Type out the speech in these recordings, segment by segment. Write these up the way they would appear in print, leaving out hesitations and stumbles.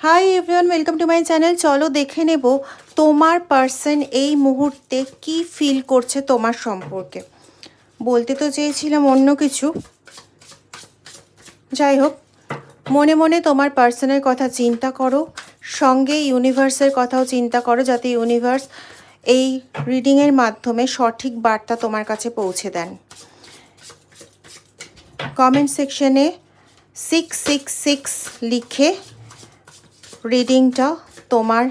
Hi everyone, welcome to my channel. চলো দেখে নেব তোমার পার্সন এই মুহূর্তে কি ফিল করছে তোমার সম্পর্কে। বলতে তো চেয়েছিলাম অন্য কিছু, যাই হোক, মনে মনে তোমার পার্সনের কথা চিন্তা করো, সঙ্গে ইউনিভার্সের কথাও চিন্তা করো, যাতে ইউনিভার্স এই রিডিংয়ের মাধ্যমে সঠিক বার্তা তোমার কাছে পৌঁছে দেন। কমেন্ট সেকশনে 666 লিখে রিডিংটা তোমার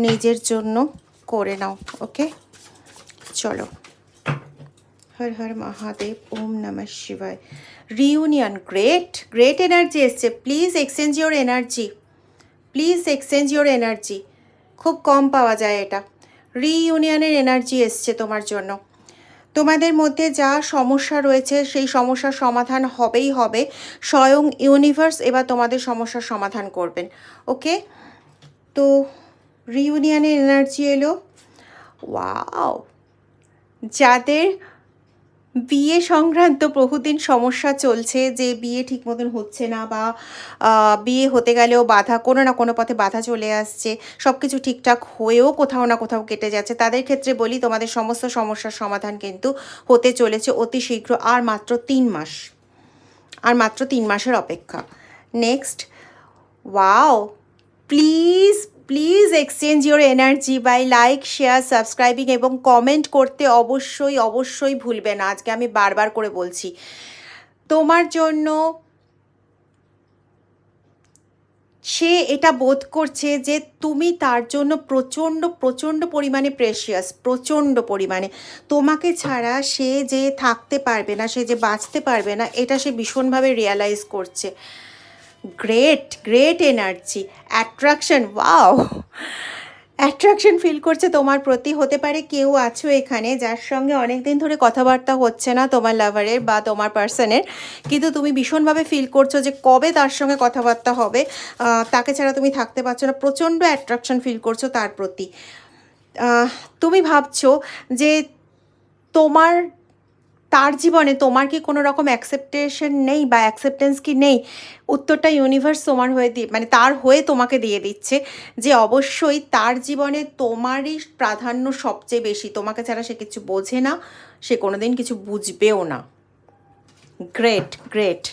নিজের জন্য করে নাও। ওকে, চলো। হর হর মহাদেব, ওম নমঃ শিবায়। রিউনিয়ন, গ্রেট এনার্জি এসছে। Please exchange your energy, please exchange your energy. খুব কম পাওয়া যায় এটা। রিইউনিয়নের এনার্জি এসছে তোমার জন্য। তোমাদের মধ্যে যা সমস্যা রয়েছে সেই সমস্যার সমাধান হবেই হবে। স্বয়ং ইউনিভার্স এবার তোমাদের সমস্যার সমাধান করবেন। ওকে, তো রিউনিয়নের এনার্জি এলো। ওয়াও, যাদের বিয়ে সংক্রান্ত বহুদিন সমস্যা চলছে, যে বিয়ে ঠিক মতন হচ্ছে না, বা বিয়ে হতে গেলেও বাধা, কোনো না কোনো পথে বাধা চলে আসছে, সব কিছু ঠিকঠাক হয়েও কোথাও না কোথাও কেটে যাচ্ছে, তাদের ক্ষেত্রে বলি তোমাদের সমস্ত সমস্যার সমাধান কিন্তু হতে চলেছে অতি শীঘ্র। আর মাত্র 3 মাস, আর মাত্র 3 মাসের অপেক্ষা। Next, wow, please please exchange your energy by like, share, subscribing এবং কমেন্ট করতে অবশ্যই অবশ্যই ভুলবে না। আজকে আমি বারবার করে বলছি, তোমার জন্য সে এটা বোধ করছে যে তুমি তার জন্য প্রচণ্ড প্রচণ্ড পরিমাণে প্রেশিয়াস, প্রচণ্ড পরিমাণে। তোমাকে ছাড়া সে যে থাকতে পারবে না, সে যে বাঁচতে পারবে না, এটা সে ভীষণভাবে রিয়ালাইজ করছে। Great energy, attraction, wow, attraction feel করছে তোমার প্রতি। হতে পারে কেউ আছো এখানে যার সঙ্গে অনেক দিন ধরে কথাবার্তা হচ্ছে না তোমার লাভারের বা তোমার পার্সনের, কিন্তু তুমি ভীষণভাবে ফিল করছো যে কবে তার সঙ্গে কথাবার্তা হবে। তাকে ছাড়া তুমি থাকতে পারছো না, প্রচণ্ড অ্যাট্রাকশন ফিল করছো তার প্রতি। তুমি ভাবছো যে তোমার, তার জীবনে তোমার কি কোনো রকম অ্যাকসেপ্টেশন নেই বা অ্যাকসেপ্টেন্স কি নেই? উত্তরটা ইউনিভার্স তোমার হয়ে মানে তার হয়ে তোমাকে দিয়ে দিচ্ছে যে অবশ্যই তার জীবনে তোমারই প্রাধান্য সবচেয়ে বেশি। তোমাকে ছাড়া সে কিছু বোঝে না, সে কোনোদিন কিছু বুঝবেও না। গ্রেট।